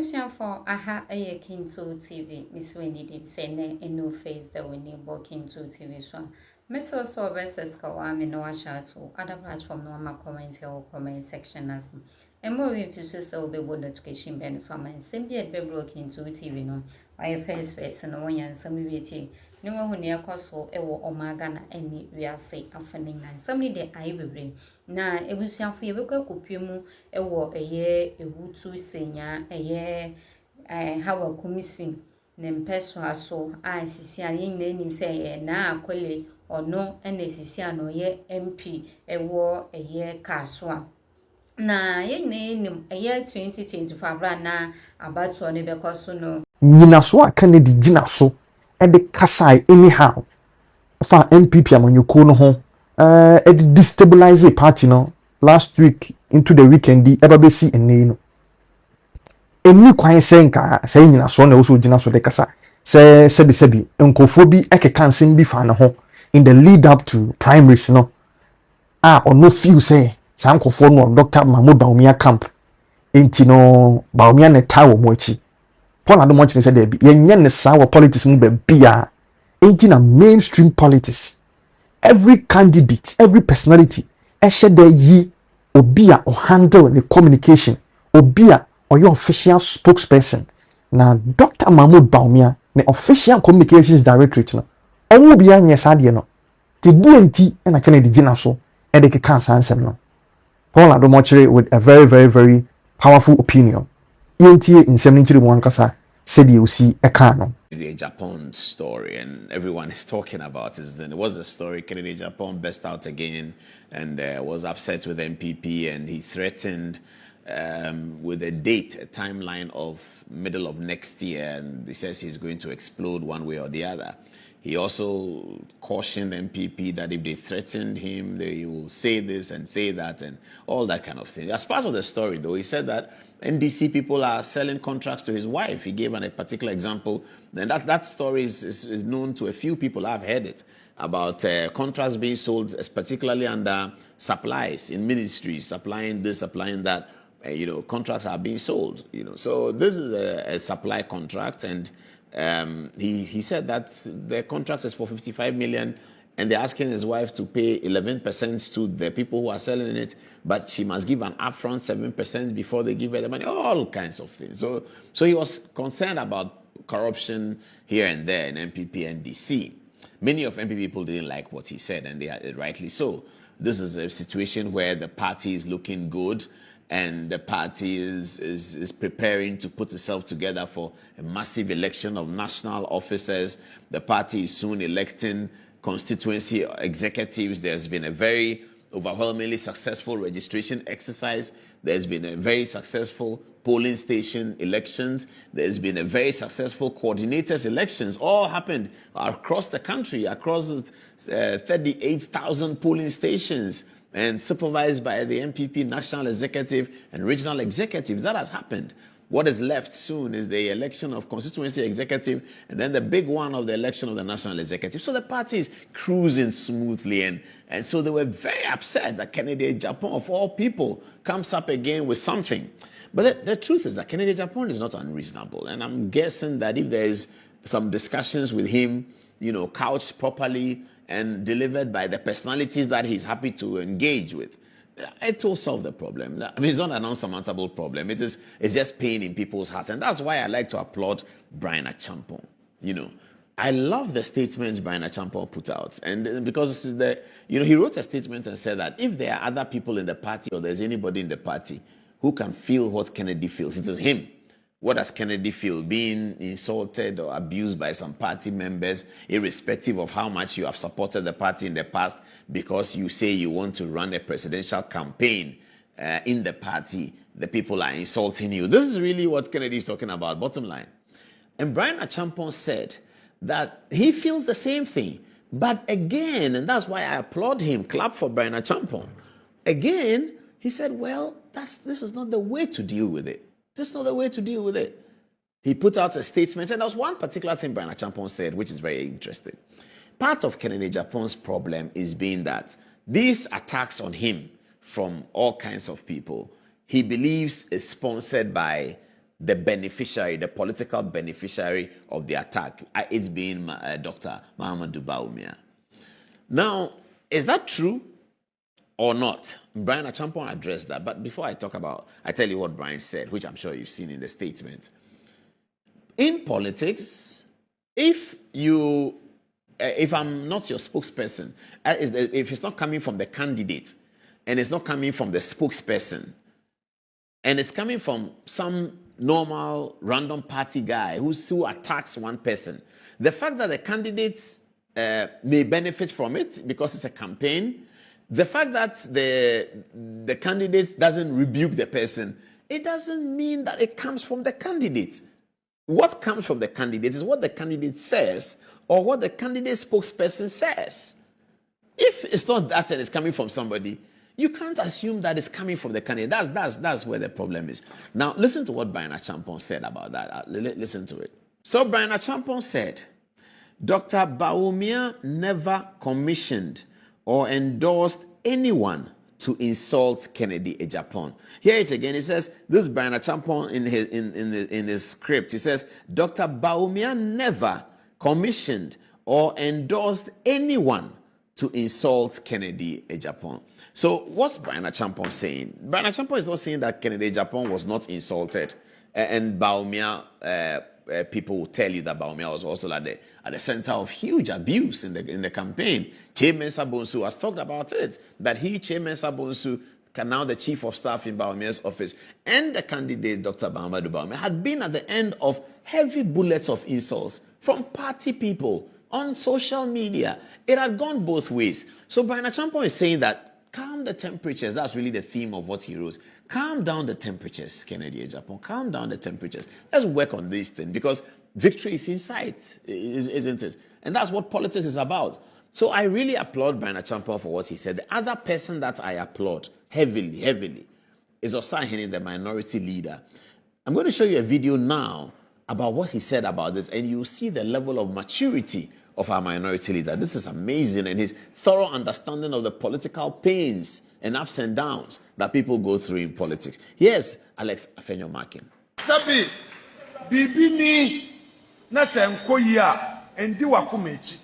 Ebusia for aha a Kinto TV, Miss Wendy Dip sene and no face the winning walking to TV so. Miss also versus Kawami no so other platform no ma comment or comment section as. And more if will be good education ben so man same be broken to TV no. Why first person no one yan some beauty. No one who near coso ewo omaga na any we are say afternoon nine. Somebody de I be na ebusia for yebekwa kopiemu ewo eye ewutu senya eye hawa komisi ne mpeso aso a sisi ayin na enim se na akole ono ene sisi ano ye MP ewo eye kaso a na ye na enim eye 2025 ra na abato ne bekoso no nyina so aka ne di gina so e de kasai anyhow fa MPP amanyoko no ho e de destabilize party no last week into the weekend di eba be si enne no eni kwan senka say nyina so na also gina so de kasa say sebi nkofo bi ekeka nsem bi fa ne ho in the lead up to primaries no ono feel say sa nkofo no Dr. Mahmoud Baumia camp enti no Baumia ne tawo mo achi Paul Adomochi said there be yenye ne sa politics mu be bia enti na mainstream politics every candidate every personality ehye there yi obi a handle the communication obi a your official spokesperson na Dr. Mahmoud Baumia the official communications directorate no omo bia nye sade no ti DNT na Kennedy gina so e de keka sansem no Paul Adomochi with a very powerful opinion ENTA in 71 kasa said you see a canon. The Japan story, and everyone is talking about it. And it was a story. Kennedy Japan burst out again and was upset with MPP, and he threatened with a date, a timeline of middle of next year, and he says he's going to explode one way or the other. He also cautioned MPP that if they threatened him, they will say this and say that and all that kind of thing. As part of the story, though, he said that NDC people are selling contracts to his wife. He gave a particular example. And that story is known to a few people. I've heard it about contracts being sold, particularly under supplies in ministries, supplying this, supplying that. Contracts are being sold. So this is a supply contract, and he said that the contract is for 55 million, and they're asking his wife to pay 11% to the people who are selling it, but she must give an upfront 7% before they give her the money. All kinds of things. So he was concerned about corruption here and there in MPP and DC. Many of MPP people didn't like what he said, and they rightly so. This is a situation where the party is looking good, and the party is preparing to put itself together for a massive election of national officers. The party is soon electing constituency executives. There's been a very overwhelmingly successful registration exercise. There's been a very successful polling station elections. There's been a very successful coordinators elections. All happened across the country, across 38,000 polling stations, and supervised by the MPP national executive and regional executives. That has happened. What is left soon is the election of constituency executive, and then the big one of the election of the national executive. So the party is cruising smoothly, and so they were very upset that Ken Agyapong, of all people, comes up again with something. But the truth is that Ken Agyapong is not unreasonable, and I'm guessing that if there is some discussions with him, couched properly and delivered by the personalities that he's happy to engage with, it will solve the problem. I mean, it's not an unsurmountable problem. It's just pain in people's hearts. And that's why I like to applaud Brian Agyapong. I love the statements Brian Agyapong put out. And because he wrote a statement and said that if there are other people in the party or there's anybody in the party who can feel what Kennedy feels, it is him. What does Kennedy feel? Being insulted or abused by some party members, irrespective of how much you have supported the party in the past, because you say you want to run a presidential campaign in the party, the people are insulting you. This is really what Kennedy is talking about, bottom line. And Brian Agyapong said that he feels the same thing. But again, and that's why I applaud him, clap for Brian Agyapong. Again, he said, well, this is not the way to deal with it. This is not the way to deal with it. He put out a statement, and there was one particular thing Brian Agyapong said, which is very interesting. Part of Ken Agyapong's problem is being that these attacks on him from all kinds of people, he believes is sponsored by the beneficiary, the political beneficiary of the attack. It's been Dr. Mahamudu Bawumia. Now, is that true or not? Brian Agyapong addressed that. But before I tell you what Brian said, which I'm sure you've seen in the statement. In politics, if I'm not your spokesperson, if it's not coming from the candidate and it's not coming from the spokesperson, and it's coming from some normal random party guy who attacks one person, the fact that the candidates may benefit from it because it's a campaign, the fact that the candidate doesn't rebuke the person, it doesn't mean that it comes from the candidate. What comes from the candidate is what the candidate says or what the candidate spokesperson says. If it's not that and it's coming from somebody, you can't assume that it's coming from the candidate. That's where the problem is. Now, listen to what Brian Agyapong said about that. Listen to it. So Brian Agyapong said, Dr. Bawumia never commissioned or endorsed anyone to insult Kennedy Agyapong. Here it again. He says, this is Brian Agyapong in his script. He says, Dr. Bawumia never commissioned or endorsed anyone to insult Kennedy Agyapong. So what's Brian Agyapong saying? Brian Agyapong is not saying that Kennedy Agyapong was not insulted, and Bawumia, people will tell you that Bawumia was also at the center of huge abuse in the campaign. Mensah Bonsu has talked about it, that Mensah Bonsu, now the chief of staff in Bawumia's office, and the candidate, Dr. Mahamudu Bawumia, had been at the end of heavy bullets of insults from party people on social media. It had gone both ways. So Brian Agyapong is saying that calm the temperatures. That's really the theme of what he wrote. Calm down the temperatures, Kennedy Agyapong. Calm down the temperatures. Let's work on this thing because victory is in sight, isn't it? And that's what politics is about. So I really applaud Brian Agyapong for what he said. The other person that I applaud heavily is Osahene, the minority leader. I'm going to show you a video now about what he said about this, and you'll see the level of maturity of our minority leader. This is amazing, and his thorough understanding of the political pains and ups and downs that people go through in politics. Here's Alex Afenyo-Markin. Sabi, bibini na senkoya endi wakumechi.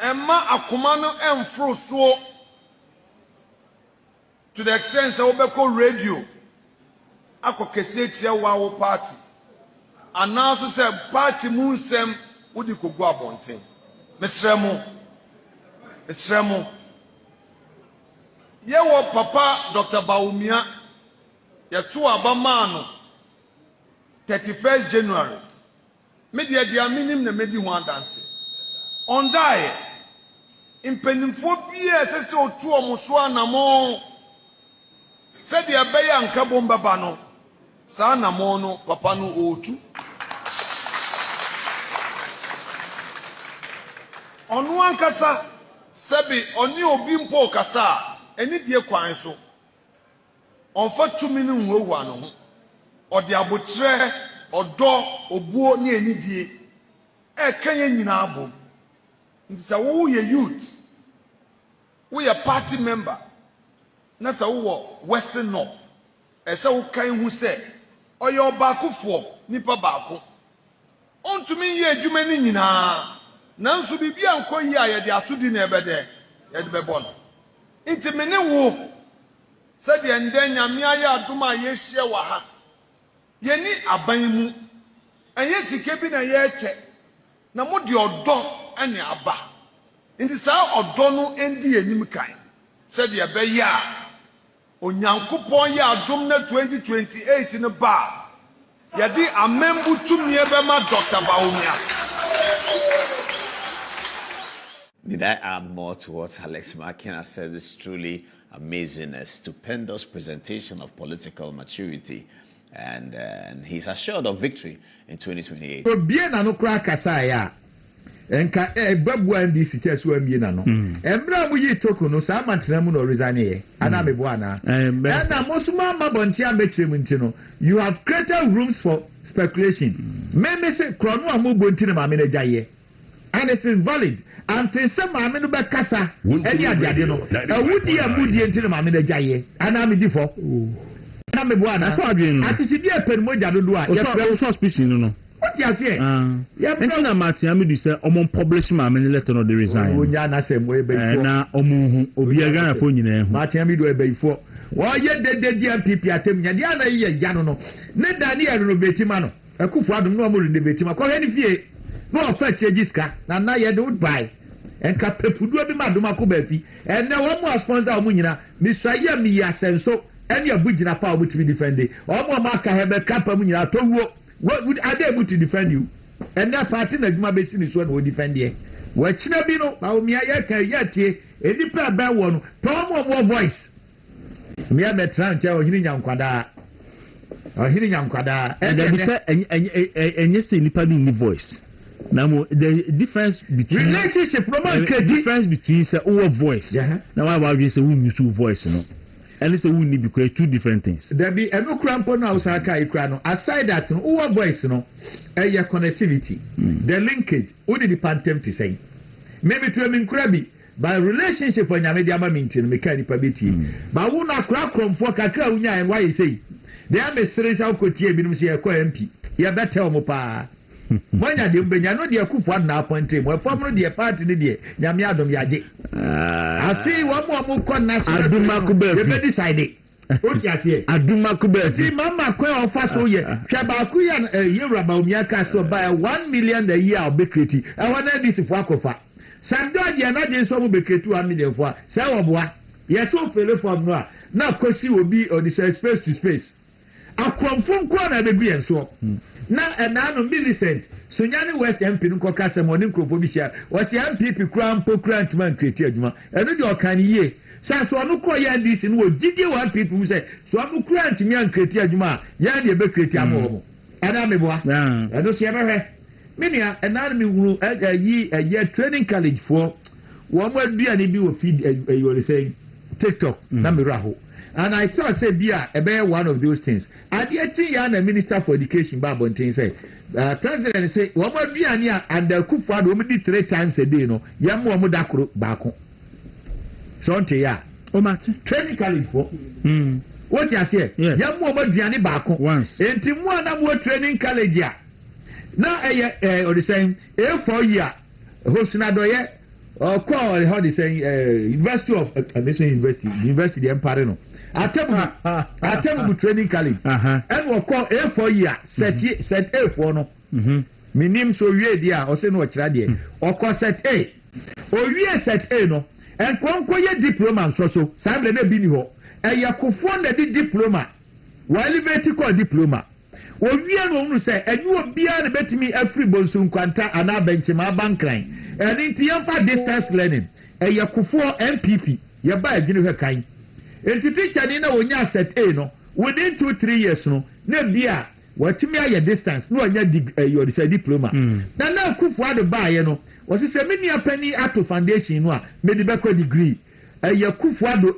Emma akumano emfro so to the extent that obeko radio ako kesetia wa party. And now so say party munsem udi kogu abonten. Mesremo. Yewo papa Dr. Bawumia yetu abamano 31st January. Media dia minim na medi one dance. On die impenimfo bia sese otu omuso anamo. Se dia beya nka bomba ba no. Sa anamo no papa no otu. Onu ankasa sebi oni obi mpo kasa eni die kwan so onfa tumi ne nwowu ano ho odi abotre odo obuo ne eni die kanye nyina abom ndisa wo ye youth we a party member na sa wo Western North ese wo kan hu se oye obakofo nipa baako ontumi ye adwuma ni nyina nanso bibia nkoyi a ye de asodi na ebede ye de bebon intimene wo said the ndenya miaya aduma ye hye wa ha ye ni aban mu enye sike bi na ye eche na mo de odo ane aba nti sa odo no endi enim kan said the be ya onyankopon ya adum na 2028 ne ba ye di amembu tumi e be ma Dr. Bawumia. Did I add more to what Alex Markin has said? It's truly amazing, a stupendous presentation of political maturity, and he's assured of victory in 2028. Enka babu andi sitesu amie na no embra mu yi toko no sa mantena mu no resign ana mebo ana na mosuma mabonti amechirem nti no you have created rooms for speculation me say krono amobonti na mame na jaye and it is valid until some mame no be kasa eni ade no awudi amudi nti na mame na jaye ana me di fo na me boa na so adwen atisi bi epen moja dodo a ye so speaking no what you say ya na Martin Amidu say omo publish ma me letter no the resign onya na say mo ebe ifo na omo hu obi aga fo nyina hu Martin Amidu ebe ifo wo ye dede DMPP atem nya dia na ye ya no ne Daniel no betima no akufo adom no mo de betima ko he ni fie no ofa chejiska na ye do buy enka pepudu bi ma dom akoba fi ene wo mo sponsor mo nyina Mr. Yemi Yasenso ene abugina pa obo tibi defend o mo ma ka hebe kapa mo nyina towuo would are they able to defend you and that party na djuma be sini so na we defend here wa china bi no ba o mi aye kan ye tie eni pa ba wo no to mo voice mi a metran tie o hini nyankwada and they say enye say nipa ni voice na mo the difference between relationship roman the difference between say our voice na why we say we use voice no and say we need because two different things there be eno krampo na usaka ikra no aside that no our voice no your connectivity the linkage only the pantem to say maybe to me krabi by relationship on your media maintain me can nipa beti ba wo na kra kromfo kakra unya en why say they am a series of kotie bi no say ekọ MP ya betel mo pa Wanya de mbenya no de akufo na appoint mo fam no de party ne de nyame adom yaje afi wo mo ko national aduma ku be be decide o ti ase aduma ku be ti mama ko o fa so ye hwe ba ku ya yewra ba omi aka so buy 1 million a year of bakery e wana dis fo akofa sando de na de so mo bakery 1 million fo say wo boa ye so fele form no a na kosi obi o the space to space akromfo nko na be bi enso na enano Millicent Sunyani West MP nko kasa mo ne nkrofo bi sia wasi MPP krampo krantman kreti adwuma eno de okan yie sa so no kro ya ndisi no odidi one people mu say so am krant mi an kreti adwuma ya de be kreti amo ana me boa eno se behwe minia enano mi wuru yi training college for wo mo aduane bi wo feed you were saying TikTok na me raho. And I thought say bia ebe one of those things. Adieti ya na Minister for Education ba bontin say president say wo ma duane a under Kufuor do di 3 times a day no ya mo mo dakoro baako. So nte ya o mate training college for what you say ya mo mo duane baako enti mo na mo training college a na or the same 4 year hosina do ye call how they say University of University the Empire no Atemu training college and we call A4 year set A4 no minim so wie dia o se no kira de o call set A o wie set A no and konko ye diploma so samle na bi ni ho yakofo na di diploma wa elevate call diploma o wie no unu say enyu obia na betimi afri bonsu nkwanta ana benchima bankran and inti yamfa distance learning yakofo MPP ye ba adwene hwe kan enti teacher ni na wonya set A no within 2-3 years no na bia watimi aye distance no anya your diploma na Kufuor de baaye no wose se meni apani ato foundation no a me de be degree Kufuor do